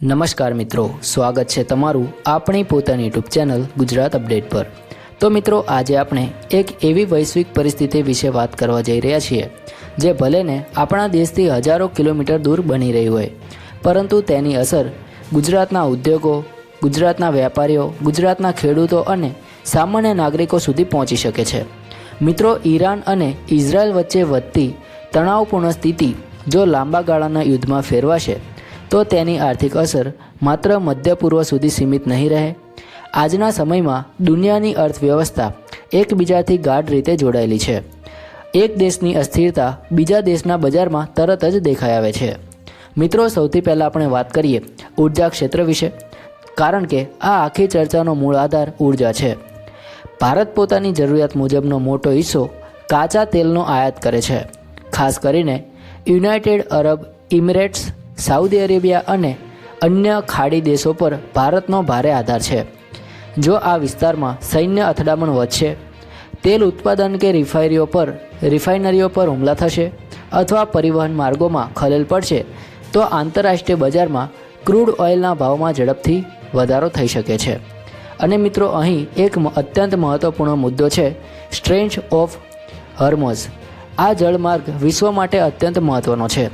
નમસ્કાર મિત્રો, સ્વાગત છે તમારું આપણી પોતાની યુટ્યુબ ચેનલ ગુજરાત અપડેટ પર। તો મિત્રો, આજે આપણે એક એવી વૈશ્વિક પરિસ્થિતિ વિશે વાત કરવા જઈ રહ્યા છીએ જે ભલેને આપણા દેશથી હજારો કિલોમીટર દૂર બની રહી હોય, પરંતુ તેની અસર ગુજરાતના ઉદ્યોગો, ગુજરાતના વેપારીઓ, ગુજરાતના ખેડૂતો અને સામાન્ય નાગરિકો સુધી પહોંચી શકે છે। મિત્રો, ઈરાન અને ઇઝરાયલ વચ્ચે વધતી તણાવપૂર્ણ સ્થિતિ જો લાંબા ગાળાના યુદ્ધમાં ફેરવાશે તો તેની આર્થિક અસર માત્ર મધ્ય પૂર્વ સુધી સીમિત નહીં રહે। આજના સમયમાં દુનિયાની અર્થવ્યવસ્થા એકબીજાથી ગાઢ રીતે જોડાયેલી છે। એક દેશની અસ્થિરતા બીજા દેશના બજારમાં તરત જ દેખાઈ આવે છે। મિત્રો, સૌથી પહેલાં આપણે વાત કરીએ ઉર્જા ક્ષેત્ર વિશે, કારણ કે આ આખી ચર્ચાનો મૂળ આધાર ઉર્જા છે। ભારત પોતાની જરૂરિયાત મુજબનો મોટો હિસ્સો કાચા તેલનો આયાત કરે છે। ખાસ કરીને યુનાઇટેડ અરબ ઇમિરેટ્સ, સાઉદી અરેબિયા અને અન્ય ખાડી દેશો પર ભારતનો ભારે આધાર છે। જો આ વિસ્તારમાં સૈન્ય અથડામણ વધશે, તેલ ઉત્પાદન કે રિફાઇનરીઓ પર હુમલા થશે અથવા પરિવહન માર્ગોમાં ખલેલ પડશે તો આંતરરાષ્ટ્રીય બજારમાં ક્રૂડ ઓઇલના ભાવમાં ઝડપથી વધારો થઈ શકે છે। અને મિત્રો, અહીં એક અત્યંત મહત્ત્વપૂર્ણ મુદ્દો છે સ્ટ્રેઇટ ઓફ હોર્મુઝ। આ જળમાર્ગ વિશ્વ માટે અત્યંત મહત્ત્વનો છે,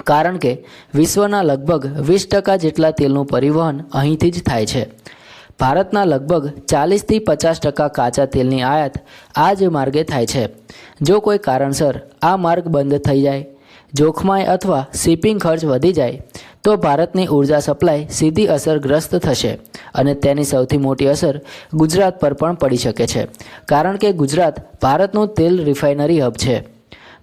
કારણ કે વિશ્વના લગભગ 20% જેટલા તેલનું પરિવહન અહીંથી જ થાય છે। ભારતના લગભગ 40થી 50% કાચા તેલની આયાત આ જ માર્ગે થાય છે। જો કોઈ કારણસર આ માર્ગ બંધ થઈ જાય, જોખમાય અથવા શિપિંગ ખર્ચ વધી જાય તો ભારતની ઉર્જા સપ્લાય સીધી અસરગ્રસ્ત થશે અને તેની સૌથી મોટી અસર ગુજરાત પર પણ પડી શકે છે, કારણ કે ગુજરાત ભારતનું તેલ રિફાઇનરી હબ છે।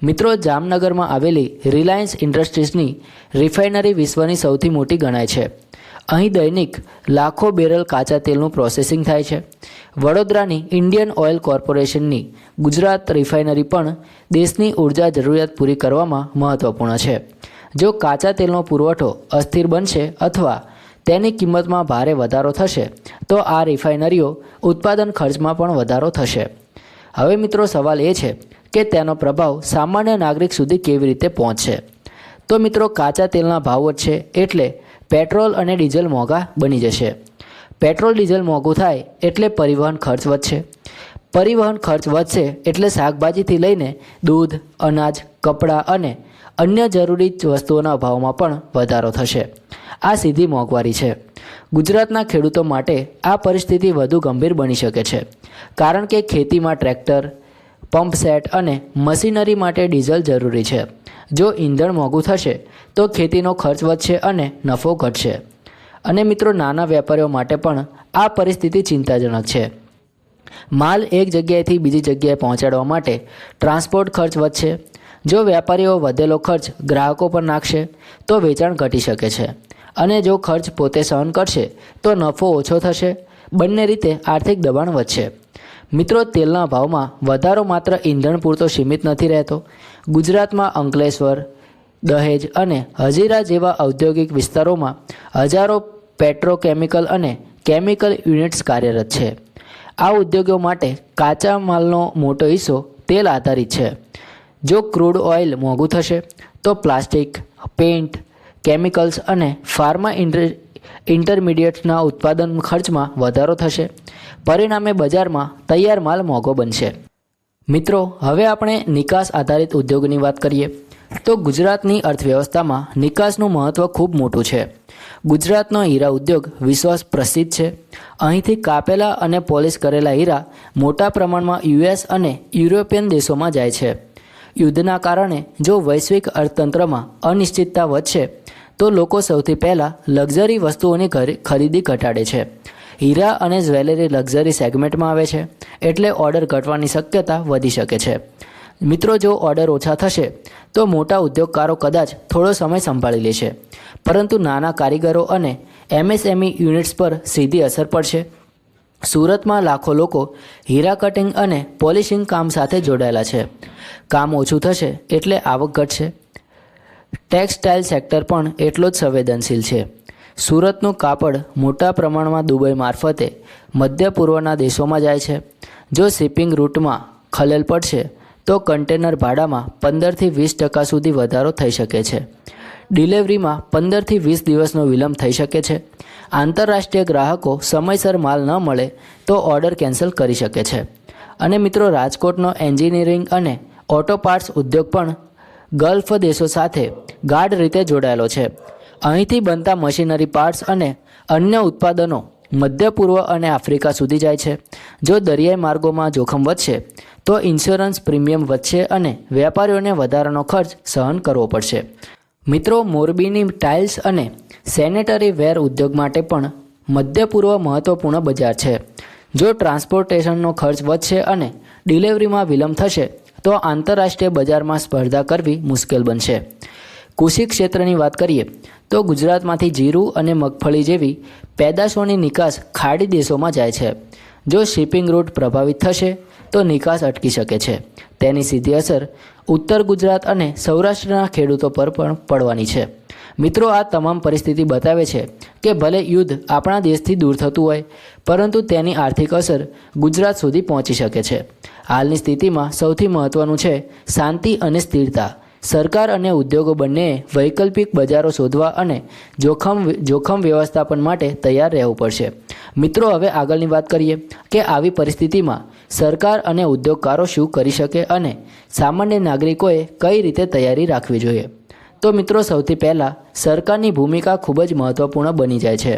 મિત્રો, જામનગરમાં આવેલી રિલાયન્સ ઇન્ડસ્ટ્રીઝની રિફાઇનરી વિશ્વની સૌથી મોટી ગણાય છે। અહીં દૈનિક લાખો બેરલ કાચા તેલનું પ્રોસેસિંગ થાય છે। વડોદરાની ઇન્ડિયન ઓઇલ કોર્પોરેશનની ગુજરાત રિફાઇનરી પણ દેશની ઉર્જા જરૂરિયાત પૂરી કરવામાં મહત્ત્વપૂર્ણ છે। જો કાચા તેલનો પુરવઠો અસ્થિર બનશે અથવા તેની કિંમતમાં ભારે વધારો થશે તો આ રિફાઇનરીઓ ઉત્પાદન ખર્ચમાં પણ વધારો થશે। હવે મિત્રો, સવાલ એ છે કે તેનો પ્રભાવ સામાન્ય નાગરિક સુધી કેવી રીતે પહોંચશે? તો મિત્રો, કાચા તેલના ભાવ વધશે એટલે પેટ્રોલ અને ડીઝલ મોંઘા બની જશે। પેટ્રોલ ડીઝલ મોંઘું થાય એટલે પરિવહન ખર્ચ વધશે। પરિવહન ખર્ચ વધશે એટલે શાકભાજીથી લઈને દૂધ, અનાજ, કપડાં અને અન્ય જરૂરી વસ્તુઓના ભાવમાં પણ વધારો થશે। આ સીધી મોંઘવારી છે। ગુજરાતના ખેડૂતો માટે આ પરિસ્થિતિ વધુ ગંભીર બની શકે છે, કારણ કે ખેતીમાં ટ્રેક્ટર, પંપ સેટ અને મશીનરી માટે ડીઝલ જરૂરી છે। જો ઈંધણ મોંઘું થશે તો ખેતીનો ખર્ચ વધશે અને નફો ઘટશે। અને મિત્રો, નાના વેપારીઓ માટે પણ આ પરિસ્થિતિ ચિંતાજનક છે। માલ એક જગ્યાએથી બીજી જગ્યાએ પહોંચાડવા માટે ટ્રાન્સપોર્ટ ખર્ચ વધશે। જો વેપારીઓ વધેલો ખર્ચ ગ્રાહકો પર નાખશે તો વેચાણ ઘટી શકે છે, અને જો ખર્ચ પોતે સહન કરશે તો નફો ઓછો થશે। બંને રીતે આર્થિક દબાણ વધશે। મિત્રો, તેલના ભાવમાં વધારો માત્ર ઈંધણ પૂરતો સીમિત નથી રહેતો। ગુજરાતમાં અંકલેશ્વર, દહેજ અને હજીરા જેવા ઔદ્યોગિક વિસ્તારોમાં હજારો પેટ્રોકેમિકલ અને કેમિકલ યુનિટ્સ કાર્યરત છે। આ ઉદ્યોગો માટે કાચા માલનો મોટો હિસ્સો તેલ આધારિત છે। જો ક્રૂડ ઓઇલ મોંઘું થશે તો પ્લાસ્ટિક, પેઇન્ટ, કેમિકલ્સ અને ફાર્મા ઇન્ટરમીડિયેટ્સના ઉત્પાદન ખર્ચમાં વધારો થશે। પરિણામે બજારમાં તૈયાર માલ મોંઘો બનશે। મિત્રો, હવે આપણે નિકાસ આધારિત ઉદ્યોગની વાત કરીએ તો ગુજરાતની અર્થવ્યવસ્થામાં નિકાસનું મહત્ત્વ ખૂબ મોટું છે। ગુજરાતનો હીરા ઉદ્યોગ વિશ્વ પ્રસિદ્ધ છે। અહીંથી કાપેલા અને પોલિશ કરેલા હીરા મોટા પ્રમાણમાં યુએસ અને યુરોપિયન દેશોમાં જાય છે। યુદ્ધના કારણે જો વૈશ્વિક અર્થતંત્રમાં અનિશ્ચિતતા વધશે તો લોકો સૌથી પહેલાં લક્ઝરી વસ્તુઓની ખરીદી ઘટાડે છે। હીરા અને જ્વેલરી લક્ઝરી સેગમેન્ટમાં આવે છે, એટલે ઓર્ડર ઘટવાની શક્યતા વધી શકે છે। મિત્રો, જો ઓર્ડર ઓછા થશે તો મોટા ઉદ્યોગકારો કદાચ થોડો સમય સંભાળી લેશે, પરંતુ નાના કારીગરો અને એમએસએમઈ યુનિટ્સ પર સીધી અસર પડશે। સુરતમાં લાખો લોકો હીરા કટિંગ અને પોલિશિંગ કામ સાથે જોડાયેલા છે। કામ ઓછું થશે એટલે આવક ઘટશે। ટેક્સટાઇલ સેક્ટર પણ એટલો જ સંવેદનશીલ છે। સુરતનું કાપડ મોટા પ્રમાણમાં દુબઈ મારફતે મધ્ય પૂર્વના દેશોમાં જાય છે। જો શિપિંગ રૂટમાં ખલેલ પડશે તો કન્ટેનર ભાડામાં 15થી 20% સુધી વધારો થઈ શકે છે। ડિલિવરીમાં 15થી 20 દિવસનો વિલંબ થઈ શકે છે. આંતરરાષ્ટ્રીય ગ્રાહકો સમયસર માલ ન મળે તો ઓર્ડર કેન્સલ કરી શકે છે. અને મિત્રો, રાજકોટનો એન્જિનિયરિંગ અને ઓટો પાર્ટ્સ ઉદ્યોગ પણ ગલ્ફ દેશો સાથે ગાઢ રીતે જોડાયેલો છે. અહીંથી બનતા મશીનરી પાર્ટ્સ અને અન્ય ઉત્પાદનો મધ્ય પૂર્વ અને આફ્રિકા સુધી જાય છે. જો દરિયાઈ માર્ગોમાં જોખમ વધશે તો ઇન્સ્યોરન્સ પ્રીમિયમ વધશે અને વેપારીઓને વધારાનો ખર્ચ સહન કરવો પડશે. મિત્રો, મોરબીની ટાઇલ્સ અને સેનેટરી વેર ઉદ્યોગ માટે પણ મધ્ય પૂર્વ મહત્વપૂર્ણ બજાર છે. જો ટ્રાન્સપોર્ટેશનનો ખર્ચ વધશે અને ડિલિવરીમાં વિલંબ થશે તો આંતરરાષ્ટ્રીય બજારમાં સ્પર્ધા કરવી મુશ્કેલ બનશે. કૃષિ ક્ષેત્રની વાત કરીએ તો ગુજરાતમાંથી જીરું અને મગફળી જેવી પેદાશોની નિકાસ ખાડી દેશોમાં જાય છે. જો શિપિંગ રૂટ પ્રભાવિત થશે તો નિકાસ અટકી શકે છે. તેની સીધી અસર ઉત્તર ગુજરાત અને સૌરાષ્ટ્રના ખેડૂતો પર પણ પડવાની છે. મિત્રો, આ તમામ પરિસ્થિતિ બતાવે છે કે ભલે યુદ્ધ આપણા દેશથી દૂર થતું હોય, પરંતુ તેની આર્થિક અસર ગુજરાત સુધી પહોંચી શકે છે. હાલની સ્થિતિમાં સૌથી મહત્ત્વનું છે શાંતિ અને સ્થિરતા. સરકાર અને ઉદ્યોગો બંનેએ વૈકલ્પિક બજારો શોધવા અને જોખમ વ્યવસ્થાપન માટે તૈયાર રહેવું પડશે. મિત્રો, હવે આગળની વાત કરીએ કે આવી પરિસ્થિતિમાં સરકાર અને ઉદ્યોગકારો શું કરી શકે અને સામાન્ય નાગરિકોએ કઈ રીતે તૈયારી રાખવી જોઈએ. તો મિત્રો, સૌથી પહેલાં સરકારની ભૂમિકા ખૂબ જ મહત્ત્વપૂર્ણ બની જાય છે.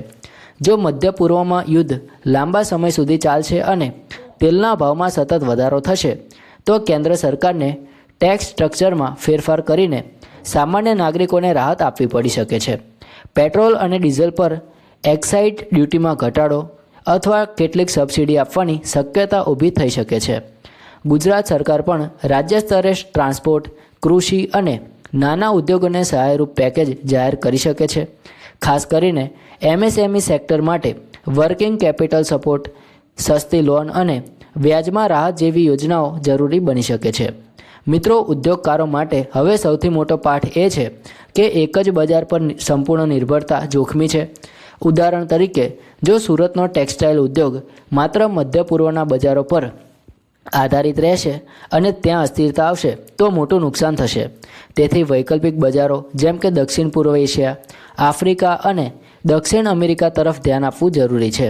જો મધ્ય પૂર્વમાં યુદ્ધ લાંબા સમય સુધી ચાલશે અને તેલના ભાવમાં સતત વધારો થશે તો કેન્દ્ર સરકારને ટેક્સ સ્ટ્રક્ચરમાં ફેરફાર કરીને સામાન્ય નાગરિકોને રાહત આપવી પડી શકે છે. પેટ્રોલ અને ડીઝલ પર એક્સાઇઝ ડ્યુટીમાં ઘટાડો અથવા કેટલીક સબસિડી આપવાની શક્યતા ઊભી થઈ શકે છે. ગુજરાત સરકાર પણ રાજ્ય સ્તરે ટ્રાન્સપોર્ટ, કૃષિ અને નાના ઉદ્યોગોને સહાયરૂપ પેકેજ જાહેર કરી શકે છે. ખાસ કરીને એમએસએમઈ સેક્ટર માટે વર્કિંગ કેપિટલ સપોર્ટ, સસ્તી લોન અને વ્યાજમાં રાહત જેવી યોજનાઓ જરૂરી બની શકે છે. મિત્રો, ઉદ્યોગકારો માટે હવે સૌથી મોટો પાઠ એ છે કે એક જ બજાર પર સંપૂર્ણ નિર્ભરતા જોખમી છે. ઉદાહરણ તરીકે, જો સુરતનો ટેક્સટાઇલ ઉદ્યોગ માત્ર મધ્ય પૂર્વના બજારો પર આધારિત રહેશે અને ત્યાં અસ્થિરતા આવશે તો મોટું નુકસાન થશે. તેથી વૈકલ્પિક બજારો જેમ કે દક્ષિણ પૂર્વ એશિયા, આફ્રિકા અને દક્ષિણ અમેરિકા તરફ ધ્યાન આપવું જરૂરી છે.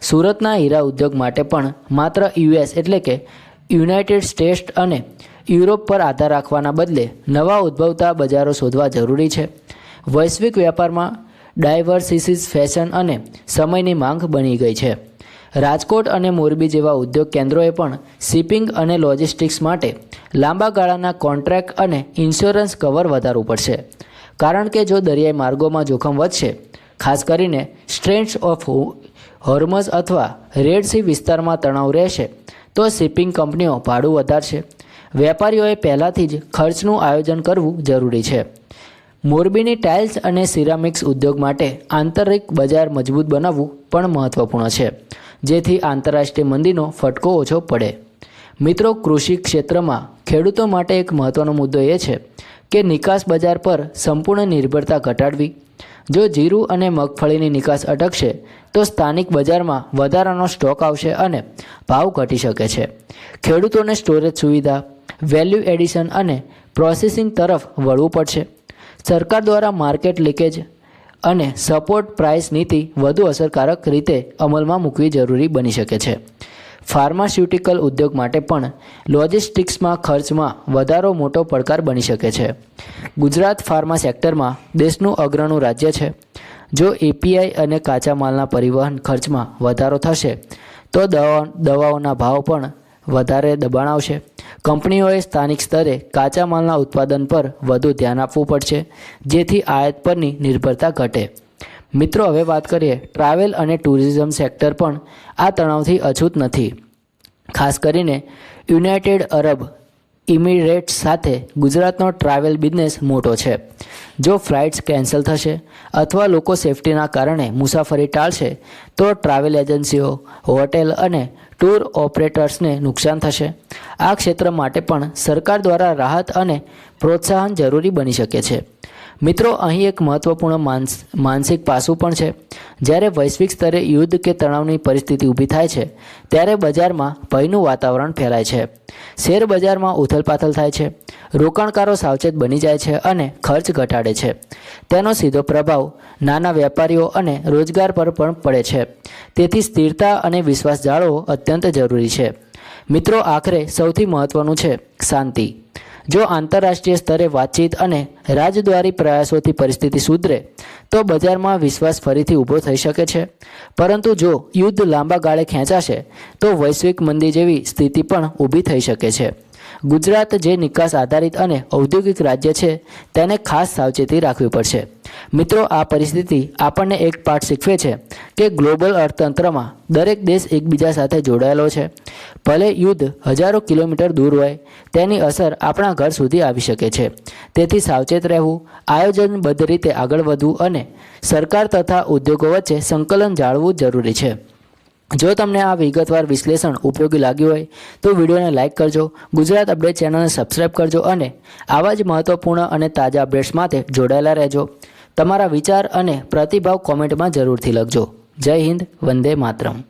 સુરતના હીરા ઉદ્યોગ માટે પણ માત્ર યુએસ એટલે કે યુનાઇટેડ સ્ટેટ્સ અને યુરોપ પર આધાર રાખવાના બદલે નવા ઉદ્ભવતા બજારો શોધવા જરૂરી છે. વૈશ્વિક વ્યાપારમાં ડાયવર્સિફિકેશન અને સમયની માંગ બની ગઈ છે. રાજકોટ અને મોરબી જેવા ઉદ્યોગ કેન્દ્રોએ પણ શિપિંગ અને લોજિસ્ટિક્સ માટે લાંબા ગાળાના કોન્ટ્રાક્ટ અને ઇન્સ્યોરન્સ કવર વધારવું પડશે. કારણ કે જો દરિયાઈ માર્ગોમાં જોખમ વધશે, ખાસ કરીને સ્ટ્રેટ્સ ઓફ હોર્મઝ અથવા રેડ સી વિસ્તારમાં તણાવ રહેશે તો શિપિંગ કંપનીઓ ભાડું વધારશે. વેપારીઓએ પહેલાંથી જ ખર્ચનું આયોજન કરવું જરૂરી છે. મોરબીની ટાઇલ્સ અને સિરામિક્સ ઉદ્યોગ માટે આંતરિક બજાર મજબૂત બનાવવું પણ મહત્વપૂર્ણ છે, જેથી આંતરરાષ્ટ્રીય મંદીનો ફટકો ઓછો પડે. મિત્રો, કૃષિ ક્ષેત્રમાં ખેડૂતો માટે એક મહત્વનો મુદ્દો એ છે કે નિકાસ બજાર પર સંપૂર્ણ નિર્ભરતા ઘટાડવી. જો જીરું અને મગફળીની નિકાસ અટકશે તો સ્થાનિક બજારમાં વધારાનો સ્ટોક આવશે અને ભાવ ઘટી શકે છે. ખેડૂતોને સ્ટોરેજ સુવિધા, વેલ્યુ એડિશન અને પ્રોસેસિંગ તરફ વળવું પડશે. સરકાર દ્વારા માર્કેટ લીકેજ અને સપોર્ટ પ્રાઇસ નીતિ વધુ અસરકારક રીતે અમલમાં મૂકવી જરૂરી બની શકે છે. ફાર્માસ્યુટિકલ ઉદ્યોગ માટે પણ લોજિસ્ટિક્સમાં ખર્ચમાં વધારો મોટો પડકાર બની શકે છે. ગુજરાત ફાર્મા સેક્ટરમાં દેશનું અગ્રણું રાજ્ય છે. જો એપીઆઈ અને કાચા માલના પરિવહન ખર્ચમાં વધારો થશે તો દવાઓના ભાવ પણ વધારે દબાણ આવશે. કંપનીઓએ સ્થાનિક સ્તરે કાચા માલના ઉત્પાદન પર વધુ ધ્યાન આપવું પડશે, જેથી આયાત પરની નિર્ભરતા ઘટે. મિત્રો, હવે વાત કરીએ ટ્રાવેલ અને ટુરિઝમ સેક્ટર પણ આ તણાવથી અછૂત નથી. ખાસ કરીને યુનાઇટેડ અરબ ઇમિરેટ્સ સાથે ગુજરાતનો ટ્રાવેલ બિઝનેસ મોટો છે. જો ફ્લાઇટ્સ કેન્સલ થશે અથવા લોકો સેફટીના કારણે મુસાફરી ટાળશે તો ટ્રાવેલ એજન્સીઓ, હોટેલ અને ટૂર ઓપરેટર્સને નુકસાન થશે. આ ક્ષેત્ર માટે પણ સરકાર દ્વારા રાહત અને પ્રોત્સાહન જરૂરી બની શકે છે. મિત્રો, અહીં એક મહત્વપૂર્ણ માનસિક પાસું પણ છે. જ્યારે વૈશ્વિક સ્તરે યુદ્ધ કે તણાવની પરિસ્થિતિ ઊભી થાય છે ત્યારે બજારમાં ભયનું વાતાવરણ ફેલાય છે. શેર બજારમાં ઉથલપાથલ થાય છે, રોકાણકારો સાવચેત બની જાય છે અને ખર્ચ ઘટાડે છે. તેનો સીધો પ્રભાવ નાના વેપારીઓ અને રોજગાર પર પણ પડે છે. તેથી સ્થિરતા અને વિશ્વાસ જાળવવો અત્યંત જરૂરી છે. મિત્રો, આખરે સૌથી મહત્વનું છે શાંતિ. જો આંતરરાષ્ટ્રીય સ્તરે વાતચીત અને રાજદ્વારી પ્રયાસોથી પરિસ્થિતિ સુધરે તો બજારમાં વિશ્વાસ ફરીથી ઊભો થઈ શકે છે. પરંતુ જો યુદ્ધ લાંબા ગાળે ખેંચાશે તો વૈશ્વિક મંદી જેવી સ્થિતિ પણ ઊભી થઈ શકે છે. ગુજરાત, જે નિકાસ આધારિત અને ઔદ્યોગિક રાજ્ય છે, તેને ખાસ સાવચેતી રાખવી પડશે. મિત્રો, આ પરિસ્થિતિ આપણને એક પાઠ શીખવે છે કે ગ્લોબલ અર્થતંત્રમાં દરેક દેશ એકબીજા સાથે જોડાયેલો છે. ભલે યુદ્ધ હજારો કિલોમીટર દૂર હોય, તેની અસર આપણા ઘર સુધી આવી શકે છે. તેથી સાવચેત રહેવું, આયોજનબદ્ધ રીતે આગળ વધવું અને સરકાર તથા ઉદ્યોગો વચ્ચે સંકલન જાળવવું જરૂરી છે. જો તમને આ વિગતવાર વિશ્લેષણ ઉપયોગી લાગ્યું હોય તો વિડીયોને લાઇક કરજો, ગુજરાત અપડેટ ચેનલને સબસ્ક્રાઇબ કરજો અને આવા જ મહત્વપૂર્ણ અને તાજા અપડેટ્સ માટે જોડાયેલા રહેજો. તમારા વિચાર અને પ્રતિભાવ કોમેન્ટમાં જરૂરથી લખજો. જય હિન્દ, વંદે માતરમ.